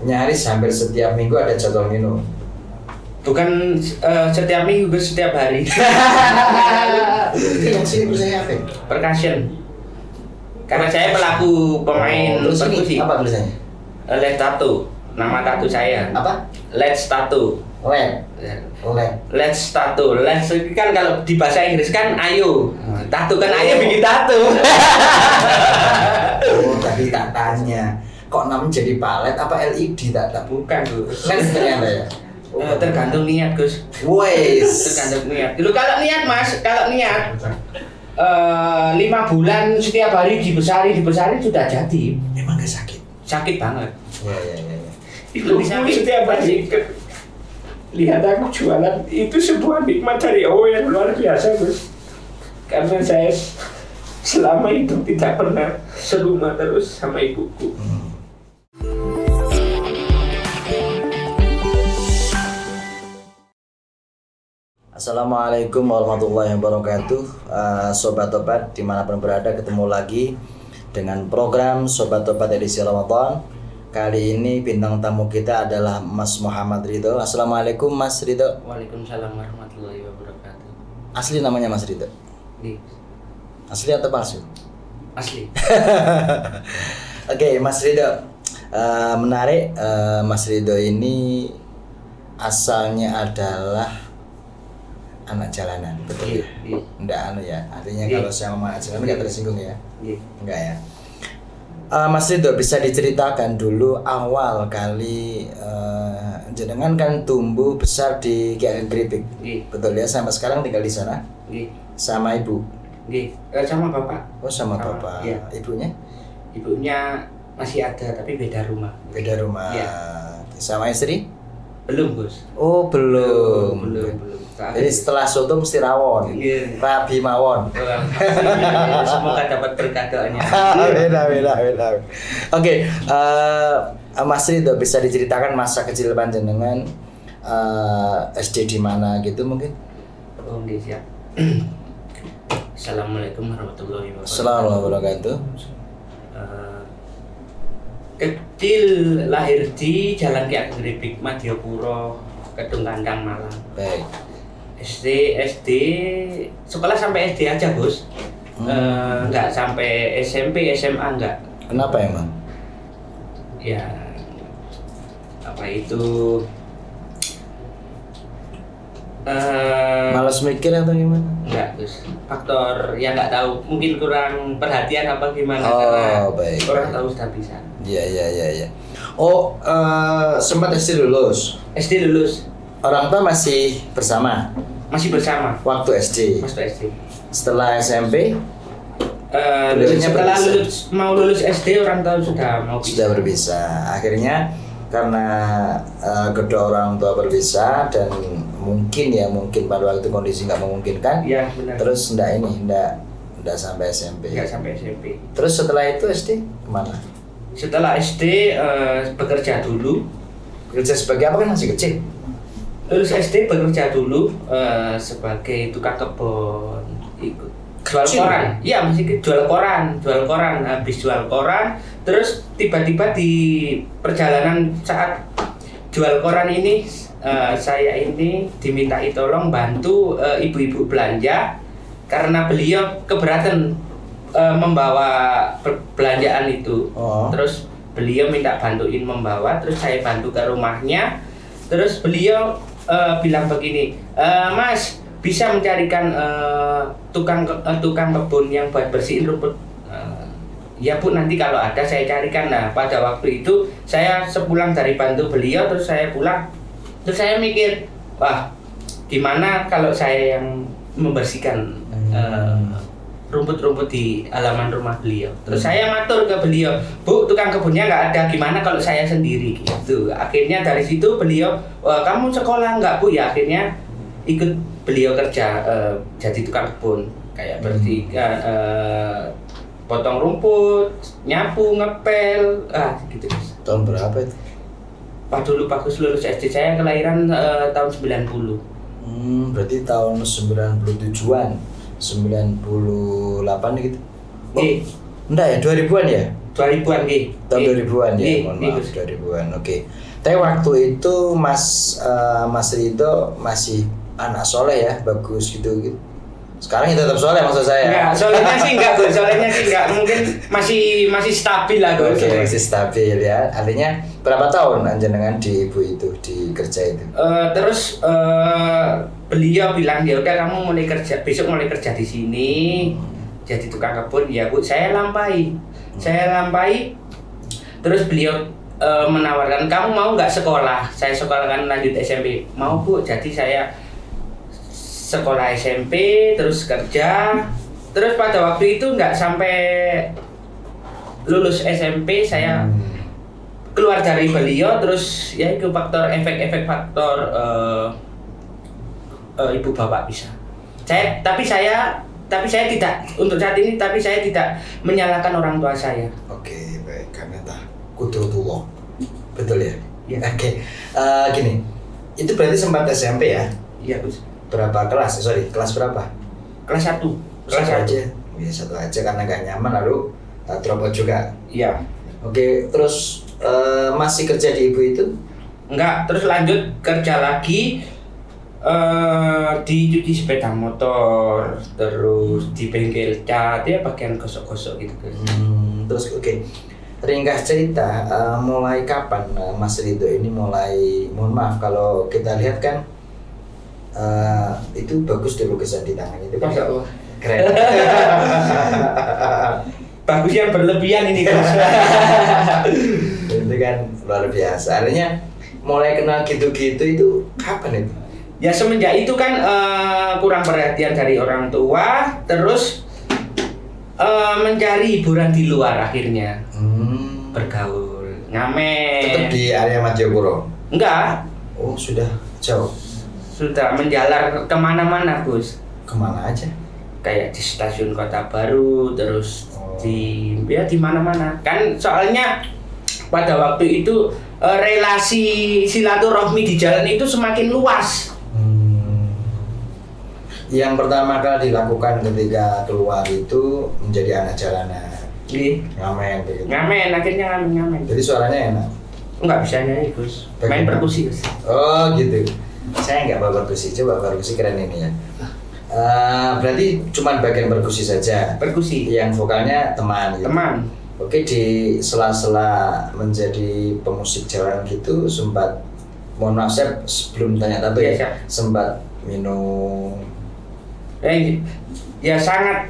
nyaris hampir setiap minggu ada jadwal minum. Bukan setiap minggu, setiap hari. Yang sini tulisannya apa? Percussion. Karena saya pelaku pemain perkusi. Apa tulisannya? Let's Tattoo. Nama tattoo saya. Apa? Let's Tattoo. Let's Tattoo. Let's kan kalau di bahasa Inggris kan ayo. Tattoo kan ayo bikin tattoo. Oh, tadi tak tanya. Kok namanya jadi palet apa LED tak Bukan, Gus. Lens ternyata ya. Tergantung niat, Gus. Wes. Tergantung niat. Dulu kalau niat, Mas, 5 bulan setiap hari dibesari sudah jadi. Emang gak sakit? Sakit banget. Ya. Itu setiap hari lihat aku jualan itu sebuah nikmat dari Allah yang luar biasa, Gus. Karena saya selama itu tidak pernah serumah terus sama ibuku. Assalamualaikum warahmatullahi wabarakatuh. Sobat Tobat dimanapun berada, ketemu lagi dengan program Sobat Tobat edisi Ramadan. Kali ini bintang tamu kita adalah Mas Muhammad Ridho. Assalamualaikum Mas Ridho. Waalaikumsalam warahmatullahi wabarakatuh. Asli namanya Mas Ridho? Asli atau palsu? Asli. Oke, Mas Ridho. Menarik, Mas Ridho ini asalnya adalah anak jalanan, betul ya? Enggak ya. Artinya kalau saya ngomong anak jalanan enggak tersinggung ya? Enggak ya. Mas Ridho, bisa diceritakan dulu awal kali jenengan kan tumbuh besar di KL Gripik, betul ya? Sampai sekarang tinggal di sana? Sama ibu? Sama bapak. Oh, sama bapak. Iya. Ibunya? Ibunya masih ada tapi beda rumah. Beda rumah. Iya. Sama istri? Belum, Gus. Oh, belum. Jadi Jadi setelah soto mesti rawon, rabi mawon. semoga dapat berkah doanya. Beda. Oke, Mas Ridho, bisa diceritakan masa kecil panjenengan, SD di mana gitu mungkin? Oh, siap. Assalamualaikum warahmatullahi wabarakatuh. Assalamualaikum warahmatullahi wabarakatuh. Kecil lahir di Jalan Ki Ageng Gripik, Madiopuro, Kedung Kandang, Malang. Baik. SD sekolah sampai SD aja, Gus. Enggak sampai SMP, SMA enggak. Kenapa emang? Ya apa itu Malas mikir atau gimana? enggak, Gus. Faktor yang enggak tahu, mungkin kurang perhatian apa gimana, Oh, karena baik. kurang tahu sudah bisa. Iya. Oh, sempat SD lulus. SD lulus, Orang tua masih bersama masih bersama waktu SD. waktu SD. Setelah SMP Setelah lulus SD, orang tua sudah mau sudah berpisah. Akhirnya karena kedua orang tua berpisah dan mungkin pada waktu kondisi nggak memungkinkan. Iya, benar. Terus enggak sampai SMP. Enggak sampai SMP. Terus setelah itu SD kemana? Setelah SD bekerja dulu. Kerja sebagai apa, kan masih kecil? Lulus SD bekerja dulu sebagai tukang kebun, ikut jual koran. Iya, masih jual koran. Habis jual koran, terus tiba-tiba di perjalanan saat jual koran ini saya ini dimintai tolong bantu ibu-ibu belanja karena beliau keberatan membawa belanjaan itu. Terus beliau minta bantuin membawa, terus saya bantu ke rumahnya. Terus beliau bilang begini, Mas, bisa mencarikan tukang kebun yang buat bersihin rumput? Ya Bu, nanti kalau ada saya carikan. Nah, pada waktu itu saya sepulang dari bantu beliau, terus saya pulang, terus saya mikir, wah, gimana kalau saya yang membersihkan rumput-rumput di halaman rumah beliau. Terus saya matur ke beliau, Bu, tukang kebunnya nggak ada, gimana kalau saya sendiri gitu. Akhirnya dari situ beliau, wah, kamu sekolah nggak Bu? Ya akhirnya ikut beliau kerja jadi tukang kebun, kayak bersihkan, potong rumput, nyapu, ngepel, gitu. Tahun berapa itu? Dulu bagus lulus SD, saya kelahiran tahun 90. Berarti tahun 97-an. 98 gitu. Oh, enggak ya, 2000-an ya? 2000-an nggih. Tahun 2000-an ya, Nggih, mohon nggih, maaf Gus. 2000-an. Oke. Tapi waktu itu Mas Rido masih anak soleh ya, bagus gitu. Sekarang ya tetap soleh maksud saya. Enggak, solehnya sih enggak, Gus. Solehnya sih enggak. Mungkin masih stabil lah, Gus. Oke, masih stabil ya. Artinya berapa tahun jenengan di ibu itu, di kerja itu? Terus beliau bilang ya udah kamu mulai kerja besok mulai kerja di sini jadi tukang kebun. Ya Bu, saya lampahi. Terus beliau menawarkan kamu mau nggak sekolah? Saya sekolahkan lanjut SMP. Mau Bu. Jadi saya sekolah SMP terus kerja. Terus pada waktu itu nggak sampai lulus SMP saya keluar dari beliau. Terus ya itu faktor efek-efek faktor ibu bapak bisa. Tapi saya tidak untuk saat ini. Tapi saya tidak menyalahkan orang tua saya. Oke, baik. Karena tak kudu tua. Betul ya? Iya. Oke. Gini, itu berarti sempat SMP ya? Iya Gus. Berapa kelas? Kelas berapa? Kelas 1. Kelas Satu 1. aja. Ya satu aja karena gak nyaman lalu drop out juga. Iya. Oke, terus masih kerja di ibu itu? Enggak, terus lanjut kerja lagi di cuci sepeda motor, terus di bengkel cat ya bagian gosok-gosok gitu Gus. Terus oke. Ringkas cerita, mulai kapan Mas Rido ini mulai, mohon maaf kalau kita lihat kan itu bagus deh lukisan di tangan itu kan. Masya Allah. Keren. Bagus yang berlebihan ini Gus. Itu kan luar biasa. Artinya mulai kenal gitu-gitu itu kapan itu? Ya semenjak itu kan kurang perhatian dari orang tua, terus mencari hiburan di luar akhirnya. Bergaul, ngamen. Tetap di area Madiopuro? Enggak. Oh sudah jauh. Sudah menjalar kemana-mana Gus. Kemana aja? Kayak di stasiun Kota Baru, terus di mana-mana. Kan soalnya pada waktu itu relasi silaturahmi di jalan itu semakin luas. Yang pertama kali dilakukan ketika keluar itu menjadi anak jalanan. Nggih. Ngamen begitu. Ngamen, akhirnya ngamen. Jadi suaranya enak. Enggak bisa nyanyi Gus. Main Bagaimana? perkusi Gus. Oh gitu. Saya nggak bawa perkusi, coba perkusi keren ini ya. Berarti cuma bagian perkusi saja. Perkusi. Yang vokalnya teman. Gitu. Teman. Oke, di sela-sela menjadi pemusik jalanan gitu sempat, mohon maaf saya sebelum tanya tapi Iya, siap. sempat minum. Ya sangat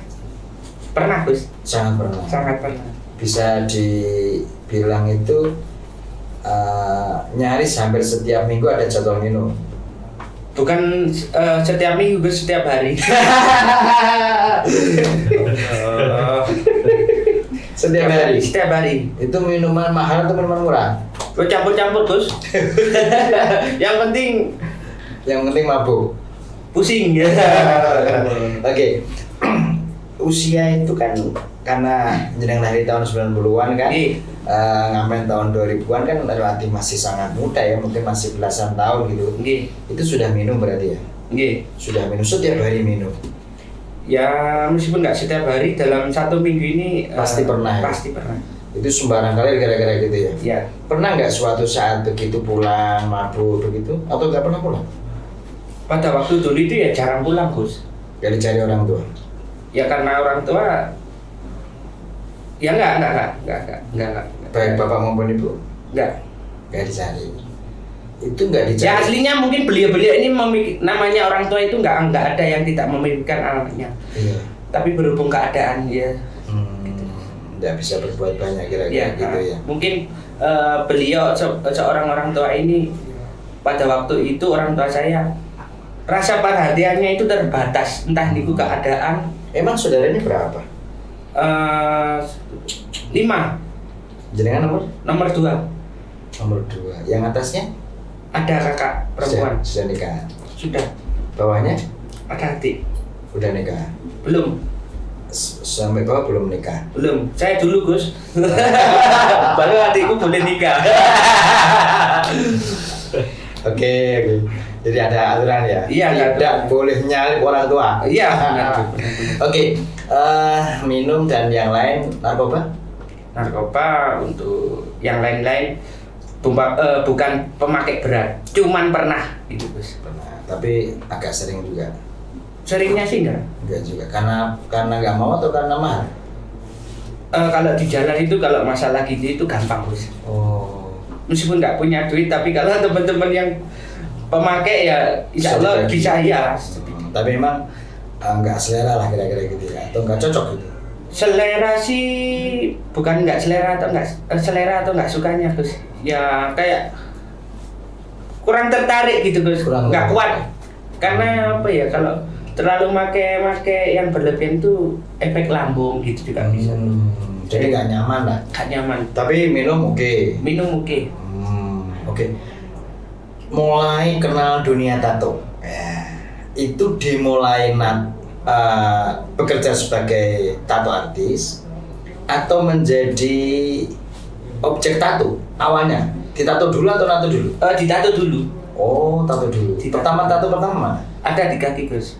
pernah Gus. Sangat pernah. Sangat pernah. Bisa dibilang itu nyaris hampir setiap minggu ada jadwal minum. Bukan setiap minggu Gus, setiap hari. Setiap hari. Setiap hari. Itu minuman mahal atau minuman murah? Lo campur-campur Gus. Yang penting mabuk. pusing ya. Oke. Usia itu kan karena jeneng lahir tahun 90-an kan. Iya. Ngamen tahun 2000-an kan relatif masih sangat muda ya, mungkin masih belasan tahun gitu. Nggih. Itu sudah minum berarti ya? Nggih. Sudah minum setiap hari minum. Ya meskipun nggak setiap hari, dalam 1 minggu ini Pasti pernah ya? Pasti pernah. Itu sembarang kali gara-gara gitu ya? Ya. Pernah nggak suatu saat begitu pulang mabuk begitu atau nggak pernah pulang? Pada waktu dulu itu ya jarang pulang Gus. Gak dicari orang tua? Ya karena orang tua ya enggak. Baik bapak maupun ibu? Enggak. Gak dicari. Itu nggak dicari. Ya aslinya mungkin beliau-beliau ini namanya orang tua itu enggak ada yang tidak memimpikan anaknya. Iya. Tapi berhubung keadaan ya Nggak bisa berbuat banyak kira-kira gitu ya. Mungkin beliau seorang orang tua ini pada waktu itu orang tua saya rasa perhatiannya itu terbatas, entah niku keadaan. Emang saudara ini berapa? 5. Jenengan Nomor 2 nomor 2. Yang atasnya? ada kakak perempuan. Sudah nikah. Sudah. Bawahnya? Ada adik. Udah nikah. Belum. Sampai bawah belum nikah. Belum. Saya dulu Gus. Baru adikku boleh nikah. Oke. Jadi ada aturan ya? Iya, ada Tidak aturan. boleh nyalip orang tua. Iya. Benar. Oke. Minum dan yang lain narkoba? narkoba, untuk yang lain-lain bukan pemakai berat, cuman pernah itu Gus. Pernah, tapi agak sering juga. Seringnya sih enggak. Enggak juga, karena nggak mau atau karena mahal? Kalau di jalan itu kalau masalah gitu itu gampang Gus. Oh. Meskipun nggak punya duit, tapi kalau teman-teman yang pemakai ya insya Allah bisa ya. Tapi memang nggak selera lah kira-kira gitu ya, atau nggak cocok gitu. Selera sih bukan nggak selera atau nggak sukanya Gus. Ya kayak kurang tertarik gitu Gus. Nggak kuat. Karena apa ya, kalau terlalu make yang berlebihan tuh efek lambung gitu juga bisa. Jadi nggak nyaman lah. Nggak nyaman. Tapi minum oke. Minum oke. Oke. Mulai kenal dunia tato. Itu dimulai bekerja sebagai tato artis atau menjadi objek tato awalnya? Ditato dulu atau nato dulu? Ditato dulu. Oh, tato dulu. Pertama tato pertama mana? Ada di kaki Gus.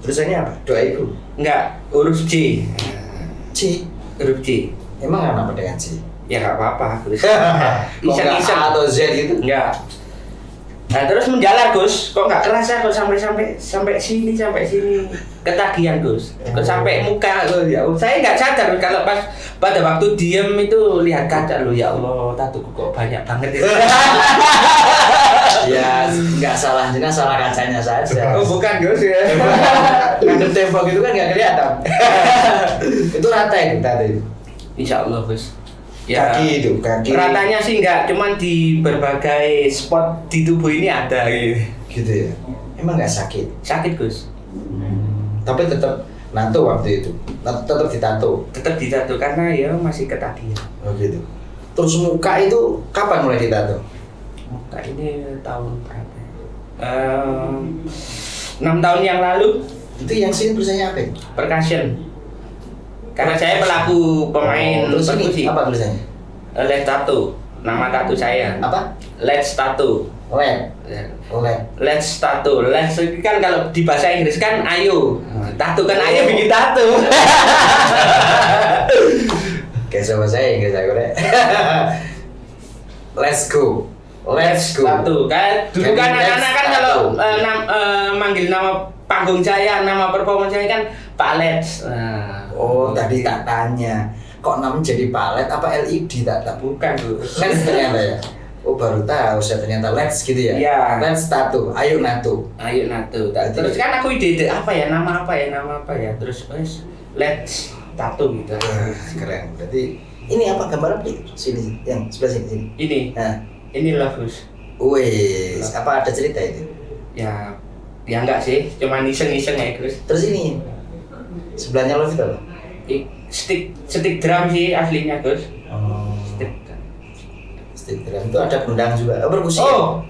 Tulisannya apa? Doa ibu? Enggak, huruf C. C. Huruf C. Emang kenapa dengan C? Ya nggak apa-apa Gus. Iseng-iseng atau Z gitu? Enggak. Nah terus menjalar Gus, kok nggak kerasa kok sampai sini ketagihan Gus, kok sampai muka Gus ya. Saya nggak sadar kalau pada waktu diem itu lihat kaca loh, ya Allah tatuku kok banyak banget ya. Ya nggak salah jelas, salah kacanya saja. Oh bukan Gus ya. Ngadep tembok itu kan nggak kelihatan. Itu rata itu tadi. Insya Allah Gus. Ya, kaki. Ratanya sih enggak, cuman di berbagai spot di tubuh ini ada gitu. Gitu ya. Emang nggak sakit? Sakit Gus. Tapi tetap nato waktu itu. Tetap ditato. Tetap ditato karena ya masih ketagihan. Oh gitu. Terus muka itu kapan mulai ditato? Muka ini tahun berapa? 6 tahun yang lalu. Itu yang sini tulisannya apa? Percussion. Karena saya pelaku pemain perkusi. Apa tulisannya? Let's Tattoo. Nama tattoo saya. Apa? Let's Tattoo. Let's Tattoo. Let's kan kalau di bahasa Inggris kan ayo. Tattoo kan ayo bikin tattoo. Kayak sama saya Inggris aku deh. Let's go. Tattoo. Kan dulu kan anak-anak kan kalau manggil nama panggung saya, nama performance saya kan Pak Let's. Oh, tadi tak tanya, kok namanya jadi palet apa LED tak bukan Bu. Let's ternyata ya. Oh baru tahu saya ternyata let's gitu ya. Iya. Let's tato, ayo nato. Terus kan aku ide nama apa ya. Terus let's tato gitu. Keren. Berarti ini apa gambar apa itu? Sini yang sebelah sini. Ini. Nah, ini love Gus. Wes, apa ada cerita itu? Ya enggak sih, cuma iseng-iseng ya Gus. Terus ini sebelahnya love itu apa? Stick drum sih aslinya Gus. Oh. Stick drum itu ada gendang juga. Oh, perkusi. Oh.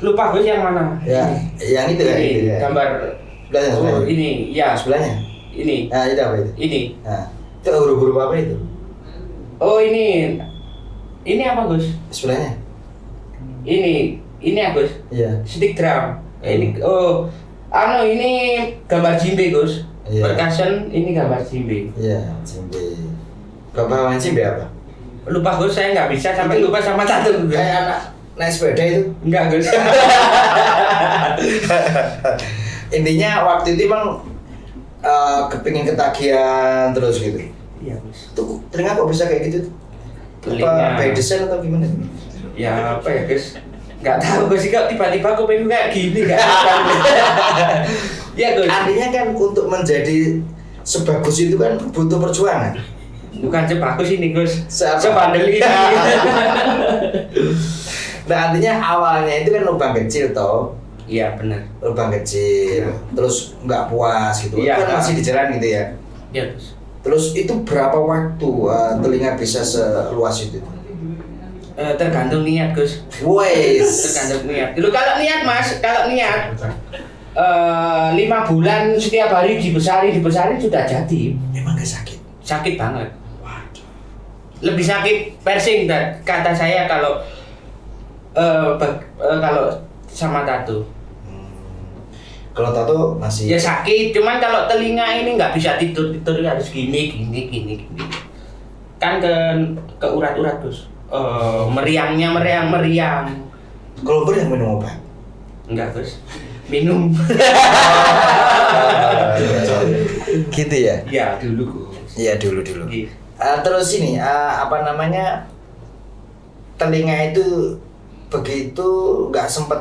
Lupa Gus yang mana? Ya, yang itu kan itu ya. Gambar sebelahnya. Ini, ya. Sebelahnya. Ini. Nah, itu apa itu? Ini. Nah, itu huruf-huruf apa itu? Oh, ini. Ini apa Gus? Sebelahnya. Ini Gus. Iya. Stick drum. Ini ini gambar jimbe Gus. Iya. Percussion ini gambar jimbe. Iya, jimbe. Bapak main jimbe apa? Lupa Gus, saya nggak bisa sampai lupa sama tato. Kayak anak naik sepeda itu. Enggak Gus. Intinya waktu itu emang kepingin ketagihan terus gitu. Iya Gus. Tuh telinga kok bisa kayak gitu? Telinga. Apa by design atau gimana? Ya apa ya Gus? Nggak tahu Gus, kok tiba-tiba aku pengen kayak gini nggak? Ya Gus. Artinya kan untuk menjadi sebagus itu kan butuh perjuangan. Bukan sebagus ini Gus. Sebandel ini. Nah artinya awalnya itu kan lubang kecil toh. Iya benar. Lubang kecil, terus nggak puas gitu. Iya, Kan masih di jalan gitu ya. Iya Gus. Terus itu berapa waktu telinga bisa seluas itu? Tergantung niat Gus. Wes. Tergantung niat. Dulu kalau niat Mas, 5 bulan setiap hari dibesari sudah jadi. Emang gak sakit? Sakit banget. Lebih sakit piercing kata saya kalau kalau sama tato. Kalau tato masih. Ya sakit, cuman kalau telinga ini nggak bisa tidur harus gini. kan ke urat-urat Gus. Meriang. Kalau yang minum obat. Enggak Gus. Minum. Gitu ya? Ya dulu Gus. Iya dulu. Iya. Terus ini apa namanya, telinga itu begitu nggak sempet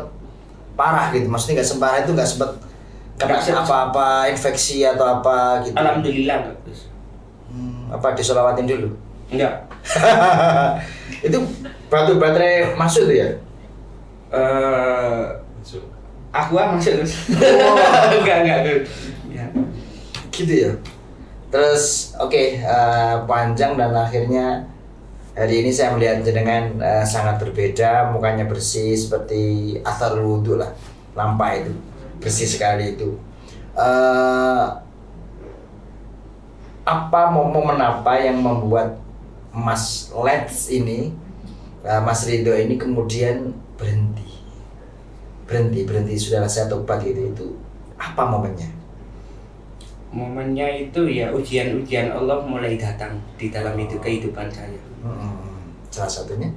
parah gitu, maksudnya nggak semparah itu nggak sempet kena apa-apa infeksi atau apa gitu. Alhamdulillah enggak Gus. Apa disolawatin dulu? Enggak. Itu batu baterai masuk tuh ya? Aqua masuk Gus. Enggak Gus. Ya. Gitu ya. Terus oke, panjang dan akhirnya hari ini saya melihat jenengan sangat berbeda, mukanya bersih seperti athar wudhu lah, lampai itu bersih sekali itu. Apa momen apa yang membuat Mas Lets ini, Mas Ridho ini kemudian berhenti sudahlah saya tobat gitu, itu apa momennya? Momennya itu ya ujian Allah mulai datang di dalam kehidupan saya. Salah satunya?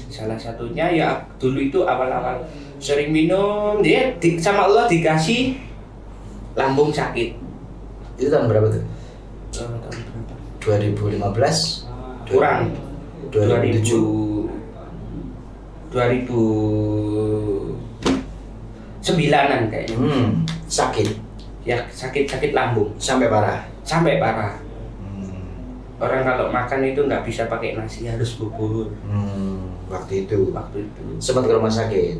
Salah satunya ya dulu itu awal-awal sering minum, dia sama Allah dikasih lambung sakit. Itu tahun berapa tuh? Tahun berapa? 2015? Kurang. 2007? 2009-an kayaknya. Sakit? Ya sakit lambung. Sampai parah? Sampai parah. Orang kalau makan itu nggak bisa pakai nasi, harus bubur. Waktu itu? Waktu itu. Sempat ke rumah sakit?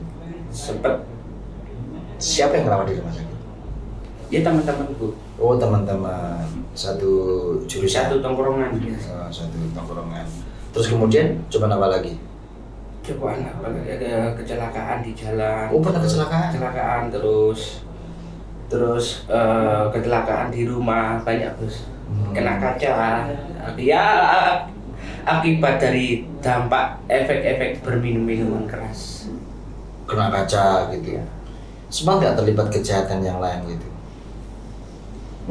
Sempet. Siapa yang ngerawat di rumah sakit? Ya teman-temanku. Oh teman-teman, satu jurusan? Satu tongkrongan. Ya. Satu tongkrongan. Terus kemudian coba apa lagi? Coba ada kecelakaan di jalan. Oh pernah kecelakaan? Kecelakaan terus kecelakaan di rumah banyak Gus. Kena kaca. Ya akibat dari dampak efek-efek berminum minuman keras. Kena kaca gitu. Sempat nggak terlibat kejahatan yang lain gitu?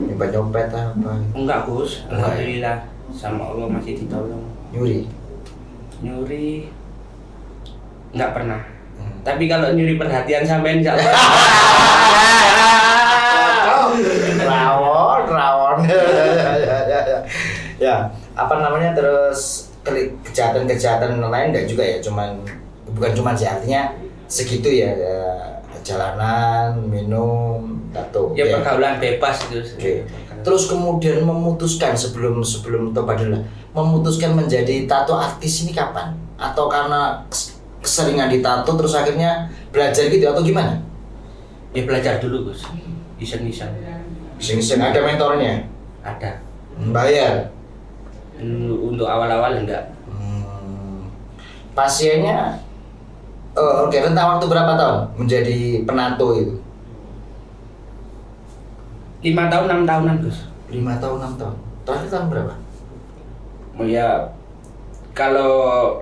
Nyopet apa? Enggak Gus, alhamdulillah sama Allah masih ditolong. Nyuri enggak pernah. Tapi kalau nyuri perhatian sampean insya Allah. Rawon. Ya, apa namanya, terus kejahatan lain enggak juga ya, bukan cuman sih, artinya segitu ya, jalanan, minum, tato. Ya pergaulan bebas itu. Oke. Terus kemudian memutuskan sebelum tobat dulu, memutuskan menjadi tato artis ini kapan? Atau karena keseringan ditato terus akhirnya belajar gitu atau gimana? Ya belajar dulu Gus. Iseng-iseng. Ada mentornya? Ada. Bayar? Untuk awal-awal enggak. Pasiennya oke, rentang waktu berapa tahun menjadi penato itu? 5 tahun, 6 tahunan Gus. 5 tahun, 6 tahun. Terakhir tahun berapa? Ya kalau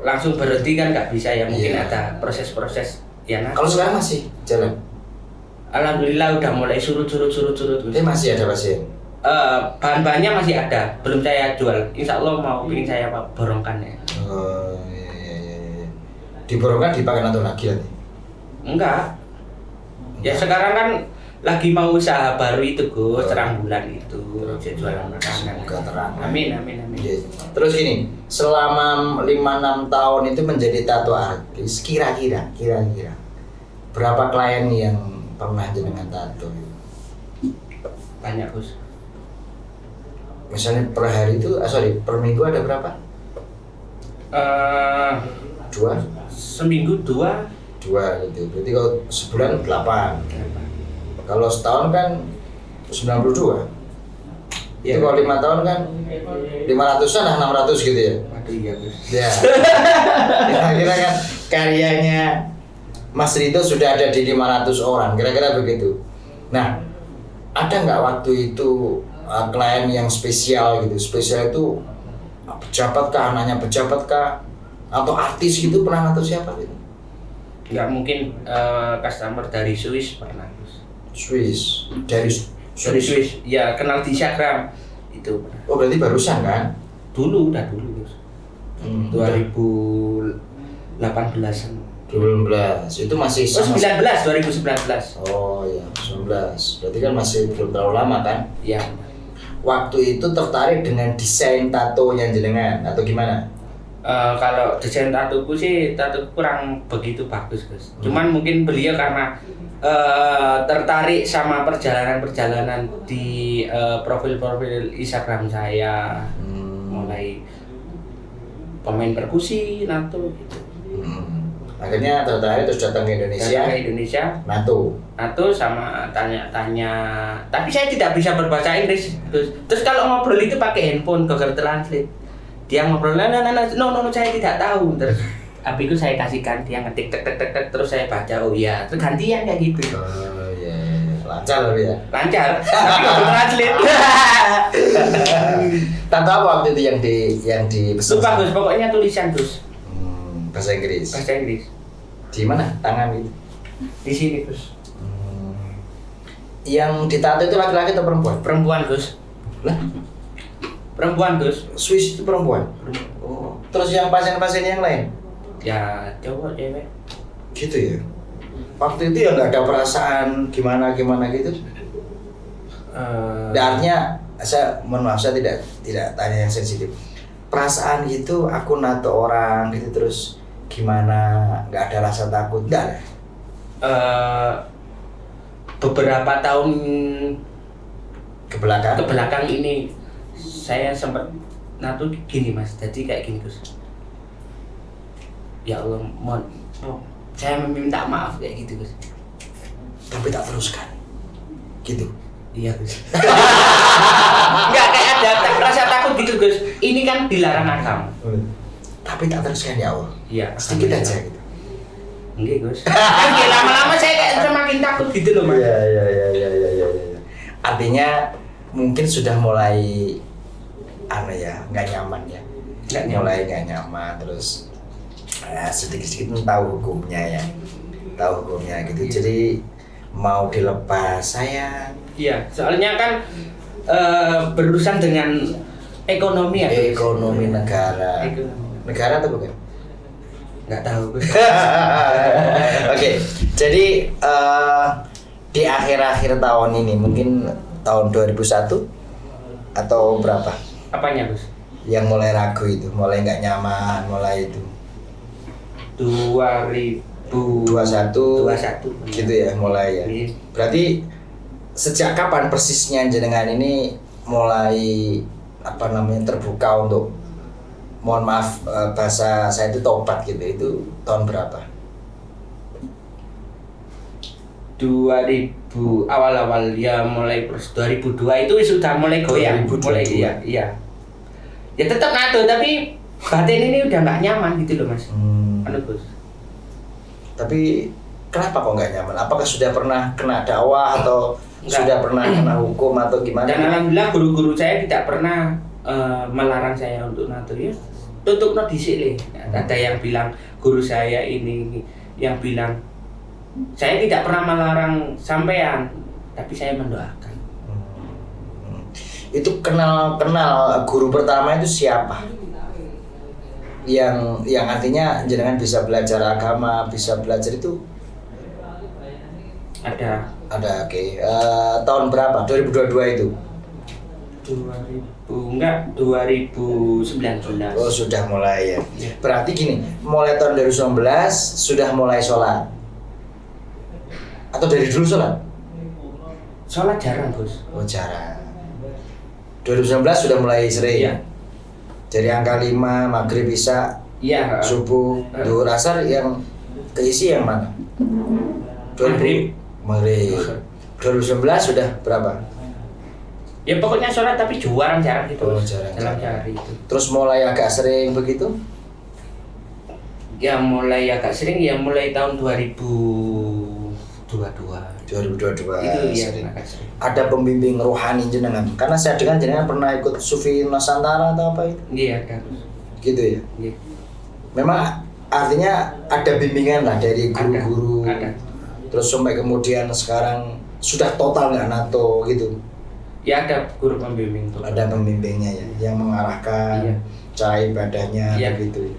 langsung berhenti kan nggak bisa ya, mungkin Iya. ada proses-proses yang ada. Kalau sekarang masih jalan? Alhamdulillah udah mulai surut Gus. Masih ada pasien? Bahan-bahannya masih ada, belum saya jual. Insya Allah mau ingin saya borongkan ya. Oh iya. Diborongkan dipakai nato lagi nanti? Enggak. Ya sekarang kan lagi mau usaha baru itu Gus, terang bulan itu, jualan makanan. Semoga terang. Amin. Yes. Terus gini, selama 5-6 tahun itu menjadi tato artis, kira-kira berapa klien yang pernah jenengan tato? Banyak Gus. Misalnya per hari itu, per minggu ada berapa? 2? Seminggu 2 gitu. Berarti kalau sebulan 8. Kalau setahun kan 92. Ya. Itu kalau 5 tahun kan 500-an lah, 600 gitu ya. Waduh iya Gus. Ya. Kira-kira kan karyanya Mas Ridho sudah ada di 500 orang, kira-kira begitu. Nah, ada nggak waktu itu klien yang spesial gitu? Spesial itu pejabat kah, anaknya pejabat kah, atau artis gitu, pernah atau siapa gitu? Nggak mungkin customer dari Swiss pernah Gus. Swiss, dari Swiss. Ya kenal di Instagram itu pernah. Oh berarti barusan kan? Dulu Gus. 2018-an. 2019 itu masih Oh, 2019. Oh iya, 19. Berarti kan masih belum terlalu lama kan? Iya. Waktu itu tertarik dengan desain tatonya jenengan atau gimana? Kalau desain tatuku sih kurang begitu bagus, Gus. Cuman mungkin beliau karena tertarik sama perjalanan di profil-profil Instagram saya, mulai pemain perkusi, nato gitu. Akhirnya tertarik terus datang ke Indonesia. Nato sama tanya-tanya. Tapi saya tidak bisa berbahasa Inggris. Terus kalau ngobrol itu pakai handphone, Google Translate. Dia ngobrol, no, saya tidak tahu. Terus apiku saya kasihkan, dia ngetik tek, terus saya baca, oh iya, terus gantian kayak gitu. Oh iya, lancar tapi ya. Lancar, tapi Google Translate. Tato apa waktu itu yang di Lupa, Gus, pokoknya tulisan, Gus. Bahasa Inggris. Bahasa Inggris. Di mana? Tangan gitu. Di sini, Gus. Yang ditato itu laki-laki atau perempuan? Perempuan, Gus. Lah, perempuan, Gus. Swiss itu perempuan. Oh, terus yang pasien-pasien yang lain? Ya, cowok, cewek. Gitu ya. Waktu itu ya nggak ada perasaan gimana gitu. Artinya mohon maaf, saya tidak tanya yang sensitif. Perasaan gitu, aku nato orang gitu terus gimana, nggak ada rasa takut, nggak ada. Beberapa tahun ke belakang ini saya sempat nato gini, Mas. Jadi kayak gini, Gus. Ya Allah, saya meminta maaf kayak gitu, Gus. Tapi tak teruskan. Gitu. Iya, Gus. Enggak, kayak ada rasa takut gitu, Gus. Ini kan dilarang agama. Tapi tak teruskan ya Allah. Iya, sedikit aja gitu. Enggak, Gus. Kan lama-lama saya kayak semakin takut gitu loh, Mas. Iya. Artinya mungkin sudah mulai nggak nyaman ya. Mulai nggak nyaman terus sedikit-sedikit tahu hukumnya gitu. Jadi mau dilepas saya. Iya, soalnya kan berurusan dengan ekonomi ya. Ekonomi negara. Negara atau bukan? Nggak tahu, Gus. Oke, jadi di akhir-akhir tahun ini mungkin tahun 2001 atau berapa? Apanya, Gus? Yang mulai ragu itu, mulai nggak nyaman, mulai itu. 2021 gitu ya mulai ya. Iya. Berarti sejak kapan persisnya jenengan ini mulai terbuka untuk, mohon maaf bahasa saya itu tobat gitu, itu tahun berapa? 2000 awal-awal ya, mulai 2002 itu sudah mulai goyang. 2022. Mulai iya. Ya tetap ngatur tapi batin ini udah nggak nyaman gitu loh, Mas. Gus. Tapi kenapa kok nggak nyaman? Apakah sudah pernah kena dakwah atau sudah pernah kena hukum atau gimana? Dan alhamdulillah guru-guru saya tidak pernah melarang saya untuk nato ya. Tutup no disik. Ada yang bilang guru saya ini, yang bilang saya tidak pernah melarang sampean, tapi saya mendoakan. Itu kenal guru pertama itu siapa? Yang artinya jenengan bisa belajar agama, bisa belajar itu ada oke. Tahun berapa? 2022 itu? 2019. Oh, sudah mulai ya. Ya. Berarti gini, mulai tahun 2019 sudah mulai sholat? Atau dari dulu sholat? Sholat jarang, Gus. Oh, jarang. 2019 sudah mulai sering? Iya. Dari angka 5, maghrib, isya, Iya. subuh, duhur, asar yang keisi yang mana? Maghrib. 2019 sudah berapa? Ya pokoknya sholat tapi jarang gitu. Oh, jarang itu. Terus mulai agak sering begitu? Ya mulai agak sering ya mulai tahun 2022. Itu ya agak sering. Ada pembimbing rohani jenengan? Karena saya dengar jenengan pernah ikut Sufi Nusantara atau apa itu? Iya, ada. Gitu ya? Iya. Memang artinya ada bimbingan lah dari guru-guru. Ada. Terus sampai kemudian sekarang sudah total nggak nato gitu? Ya ada guru pembimbing tuh. Ada pembimbingnya ya, yang mengarahkan. Iya. cara ibadahnya Iya. begitu.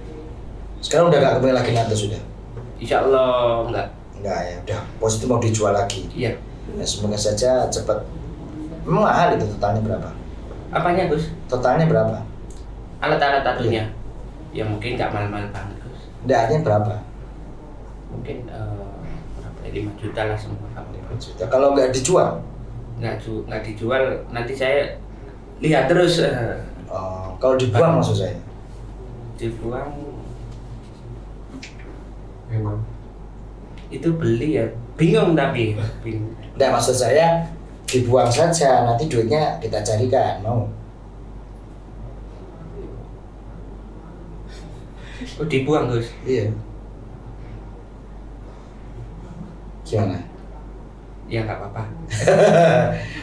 Sekarang udah gak kepingin lagi nato sudah? Insya Allah enggak. Enggak ya, udah positif mau dijual lagi. Iya. Ya, semoga saja cepat. Memang mahal itu totalnya berapa? Apanya Gus? Totalnya berapa? Alat-alat tatunya. Ya mungkin nggak mahal-mahal banget Gus. Danya berapa? Mungkin berapa ya, 5 juta lah semua. 5 juta. Kalau nggak dijual? Nggak dijual, nanti saya lihat terus. Oh, kalau dibuang maksud saya? Dibuang Memang. itu beli ya, bingung tapi bingung. Nggak, maksud saya dibuang saja, nanti duitnya kita carikan, mau? Oh dibuang Gus? Iya. Gimana? Ya nggak apa-apa.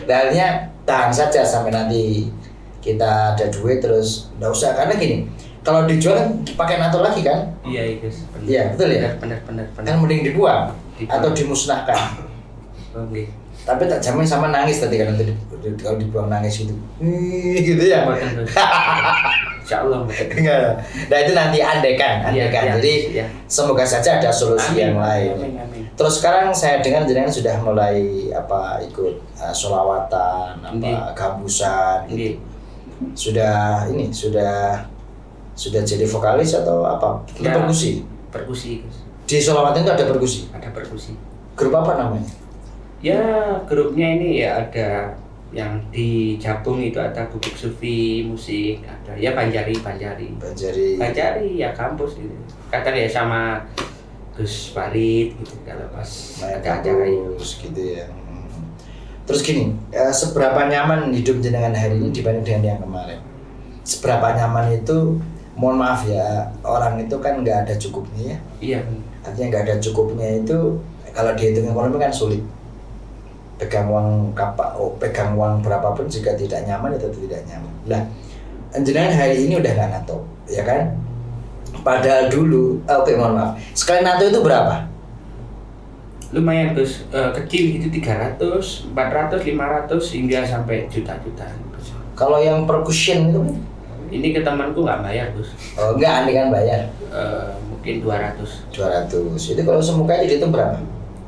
Dalnya tahan saja sampai nanti kita ada duit terus nggak usah, karena gini, kalau dijual kan pakai nato lagi kan? Iya Gus. Benar. Iya, betul ya? Benar. Kan mending dibuang Dibuang. atau dimusnahkan. Oke. Tapi tak jamin sama nangis tadi kan, nanti kalau dibuang nangis gitu. Gitu ya. Betul, Gus. Insya Allah. Enggak. Nah itu nanti andekan. Iya, iya, Jadi iya. semoga saja ada solusi yang lain. Amin. Terus sekarang saya dengar jenengan sudah mulai ikut sholawatan, Iya. gambusan Iya. gitu. Sudah jadi vokalis atau apa? Itu Ya. perkusi. Perkusi Gus. Di sholawatan itu ada perkusi. Ada perkusi. Grup apa namanya? Ya grupnya ini ya ada yang di Jabung itu ada Bubuk Sufi musik, ada ya Banjari Banjari. ya kampus gitu. Kadang ya sama Gus Farid gitu kalau pas Main ada acara itu. kampus gitu ya. Terus gini, seberapa nyaman hidup jenengan hari ini dibanding dengan yang kemarin? Seberapa nyaman itu, mohon maaf ya, orang itu kan nggak ada cukupnya ya. Iya. Artinya nggak ada cukupnya itu, kalau dihitung ekonomi kan sulit. Pegang uang berapapun jika tidak nyaman itu tidak nyaman. Nah, jenengan hari ini udah nggak nato, ya kan? Padahal dulu, mohon maaf, sekali nato itu berapa? Lumayan Gus, kecil gitu 300, 400, 500 hingga sampai juta-jutaan. Kalau yang percussion itu kan? Ini ke temanku nggak bayar Gus. Oh enggak, Andi kan bayar. Mungkin 200. 200. Itu kalau semukanya dihitung berapa?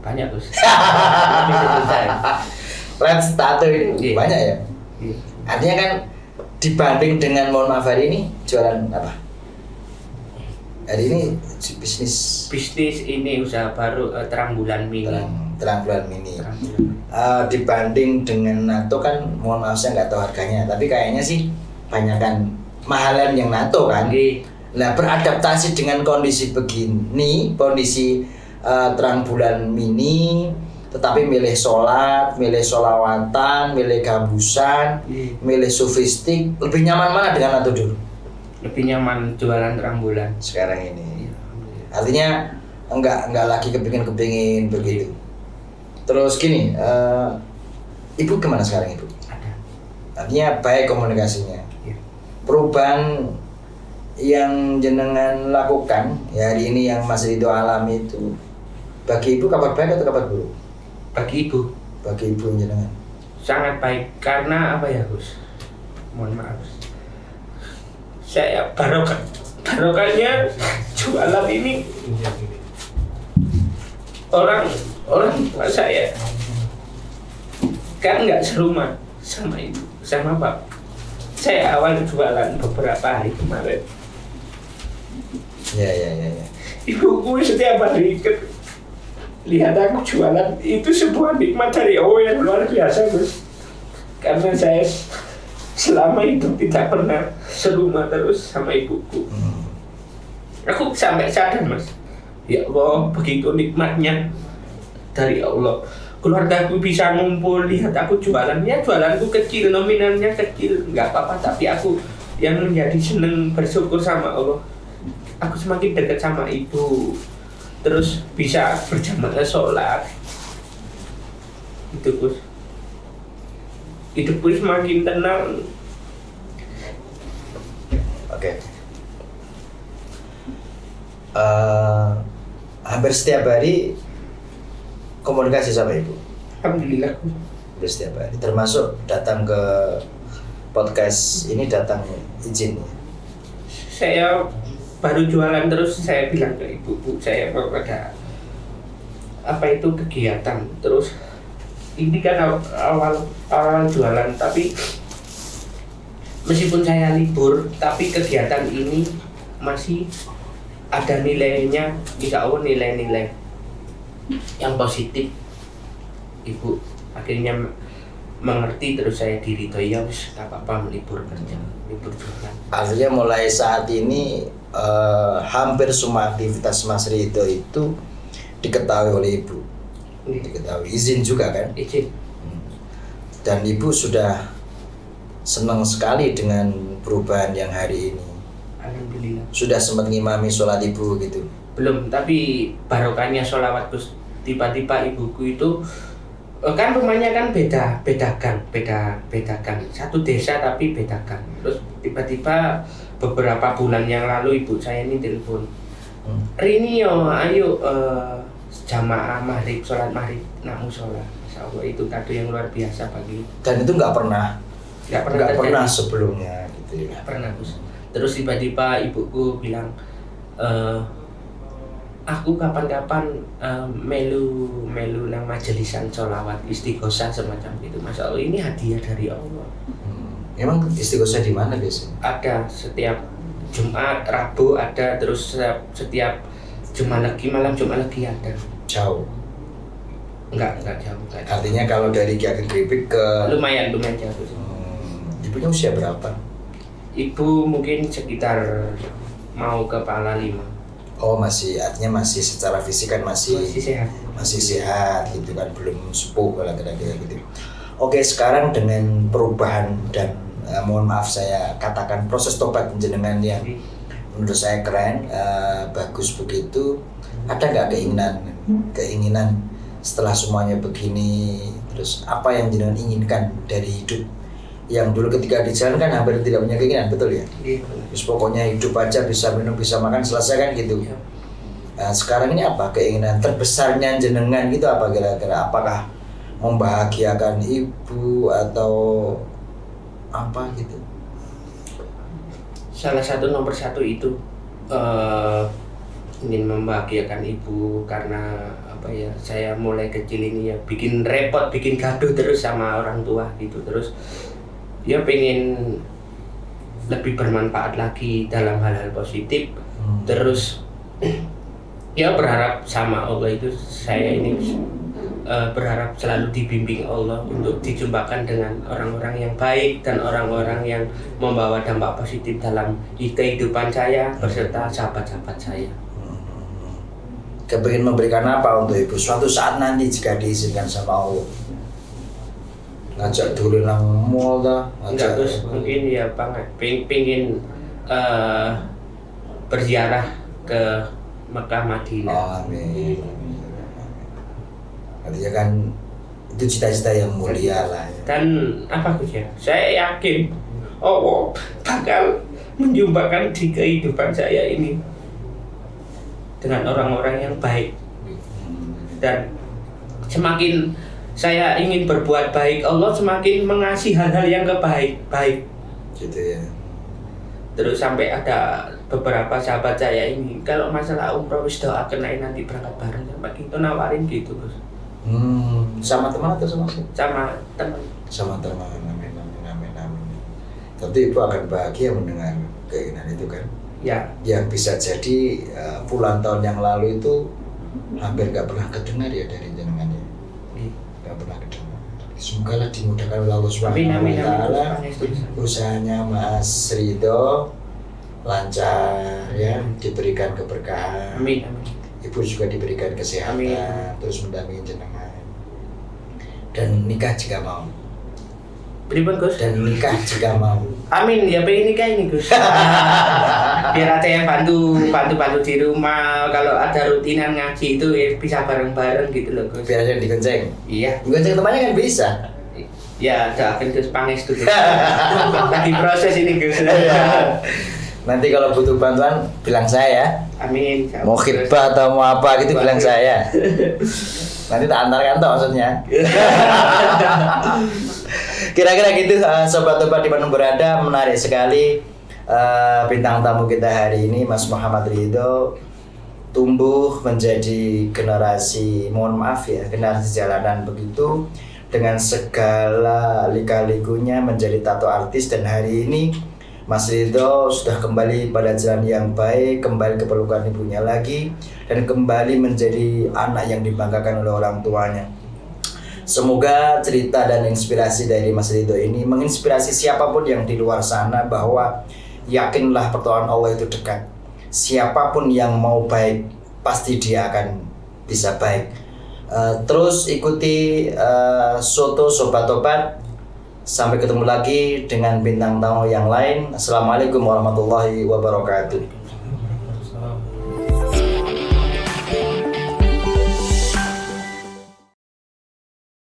Banyak Gus. Lebih sejuta ya. Lens tattoo ini Iya. banyak ya? Iya. Artinya kan dibanding dengan mohon maaf hari ini jualan apa? Hari ini bisnis Bisnis ini usaha baru terang bulan mini. terang bulan mini. Terang bulan. Dibanding dengan nato kan mohon maaf saya nggak tahu harganya, tapi kayaknya sih banyakan mahalan yang nato kan. Oke. Nah, beradaptasi dengan kondisi begini, kondisi terang bulan mini, tetapi milih sholat, milih sholawatan, milih gambusan, Iya. milih sufistik, lebih nyaman mana dengan nato dulu? Lebih nyaman jualan terang bulan. Sekarang ini. Iya. Artinya enggak lagi kepingin begitu. Terus gini, ibu kemana sekarang ibu? Ada. Artinya baik komunikasinya. Iya. Perubahan yang jenengan lakukan ya hari ini yang Mas Ridho alami itu bagi ibu kabar baik atau kabar buruk? Bagi ibu Bagi ibu jenengan. sangat baik karena apa ya Gus? Mohon maaf. Saya barokahnya jualan ini orang tua saya kan nggak serumah sama ibu sama bapak. Saya awal jualan beberapa hari kemarin. Ya. Ibuku setiap hari lihat aku jualan itu sebuah nikmat dari Allah yang luar biasa Gus. Karena saya selama itu tidak pernah serumah terus sama ibuku. Aku sampai sadar Mas, ya Allah begitu nikmatnya dari Allah. Keluargaku bisa ngumpul, lihat aku jualan, ya jualanku kecil, nominalnya kecil, nggak apa-apa, tapi aku yang menjadi seneng bersyukur sama Allah. Aku semakin dekat sama ibu, terus bisa berjamaah sholat. Itu Gus. Hidupku semakin tenang. Oke. Hampir setiap hari komunikasi sama ibu. Alhamdulillah. Hampir setiap hari. Termasuk datang ke podcast ini datang izin. saya baru jualan terus saya bilang ke ibu, Bu, saya mau ada apa itu kegiatan. Terus ini kan awal jualan, tapi meskipun saya libur, tapi kegiatan ini masih ada nilainya, insya Allah nilai-nilai yang positif. Ibu akhirnya mengerti, terus saya diridhoi, ya wis gak apa-apa libur kerja, libur jualan. Artinya mulai saat ini hampir semua aktivitas Mas Ridho itu diketahui oleh Ibu. Diketahui, izin juga kan? Izin. Dan Ibu sudah senang sekali dengan perubahan yang hari ini. Alhamdulillah. Sudah sempat ngimami sholat Ibu gitu? Belum, tapi barokahnya sholawat Gus. Tiba-tiba ibuku itu kan rumahnya kan beda gang, satu desa tapi beda gang. Terus tiba-tiba beberapa bulan yang lalu ibu saya ini telepon, Rini yo, ayo jamaah maghrib, sholat maghrib, nak musola. Insya Allah itu kado yang luar biasa bagi. Dan itu nggak pernah terjadi. sebelumnya gitu ya? Nggak pernah Gus. Terus tiba-tiba ibuku bilang, aku kapan-kapan melu nang majelisan sholawat istighosah semacam itu. Masya Allah, ini hadiah dari Allah. Emang istighosah di mana biasanya? Ada setiap Jumat, Rabu ada, terus setiap Jumat lagi, malam Jumat lagi ada. Jauh? Enggak jauh. Artinya kalau dari Ki Ageng Kripik ke... Lumayan jauh. Ibunya usia berapa? Ibu mungkin sekitar mau kepala 5. Oh masih, artinya masih secara fisik kan masih sehat gitu kan, belum sepuh kalau kira-kira gitu. Oke, sekarang dengan perubahan dan mohon maaf saya katakan proses tobat jenengan yang menurut saya keren, bagus begitu. Ada nggak keinginan setelah semuanya begini, terus apa yang jenengan inginkan dari hidup? Yang dulu ketika di jalan kan hampir tidak punya keinginan, betul ya? Iya. Terus pokoknya hidup aja, bisa minum, bisa makan, selesai kan gitu. Iya. Nah, sekarang ini apa keinginan terbesarnya jenengan gitu, apa kira-kira? Apakah membahagiakan ibu atau apa gitu? Nomor satu itu ingin membahagiakan ibu, karena apa ya, saya mulai kecil ini ya bikin repot, bikin gaduh terus sama orang tua gitu. Terus dia pengen lebih bermanfaat lagi dalam hal-hal positif. Terus ya berharap sama Allah itu, saya ini berharap selalu dibimbing Allah untuk dijumpakan dengan orang-orang yang baik dan orang-orang yang membawa dampak positif dalam kehidupan saya beserta sahabat-sahabat saya. Kepingin memberikan apa untuk ibu suatu saat nanti jika diizinkan sama Allah? Ngajak dulu nang mall dah, Enggak, terus mungkin ya pengen berziarah ke Mekah, Madinah. Oh, amin. Artinya kan itu cita-cita yang mulia lah ya. Dan apa Gus ya, saya yakin Allah bakal menjumpakan di kehidupan saya ini dengan orang-orang yang baik. Dan semakin saya ingin berbuat baik, Allah semakin mengasih hal-hal yang baik. Gitu ya. Terus sampai ada beberapa sahabat saya ini, kalau masalah umroh wis doakeun ae nanti berangkat bareng, sampai gitu nawarin gitu Gus. Sama teman atau sama siapa? Sama teman. Sama teman. Amin. Tapi ibu akan bahagia mendengar keinginan itu kan? Ya. Yang bisa jadi puluhan tahun yang lalu itu hampir gak pernah kedengar ya dari jenengan ya. Gak pernah kedengar. Semoga lah dimudahkan oleh Allah Subhanahu wa Ta'ala. Usahanya Mas Ridho lancar ya, diberikan keberkahan. Amin. Ibu juga diberikan kesehatan. Amin. Terus mendampingi jenengan. Dan nikah jika mau. Pripun Gus? Dan nikah jika mau. Amin, ya pengen nikah ini Gus. Biar ada yang bantu di rumah. Kalau ada rutinan ngaji itu ya bisa bareng-bareng gitu loh Gus. Biar ada yang digonceng. Iya. Gonceng temannya kan bisa. Ya, doakan Gus pangestu Gus. Lagi proses ini Gus. Nanti kalau butuh bantuan bilang saya ya. Amin. Mau khidbah atau mau apa gitu bilang saya. Nanti tak antarkan toh maksudnya. Kira-kira gitu sobat tobat dimanapun berada, menarik sekali bintang tamu kita hari ini Mas Muhammad Ridho tumbuh menjadi generasi, mohon maaf ya, generasi jalanan begitu, dengan segala lika-likunya menjadi tato artis, dan hari ini Mas Ridho sudah kembali pada jalan yang baik, kembali ke pelukan ibunya lagi, dan kembali menjadi anak yang dibanggakan oleh orang tuanya. Semoga cerita dan inspirasi dari Mas Ridho ini menginspirasi siapapun yang di luar sana bahwa yakinlah pertolongan Allah itu dekat. Siapapun yang mau baik, pasti dia akan bisa baik. Terus ikuti Soto Sobat Tobat. Sampai ketemu lagi dengan bintang tamu yang lain. Assalamualaikum warahmatullahi wabarakatuh.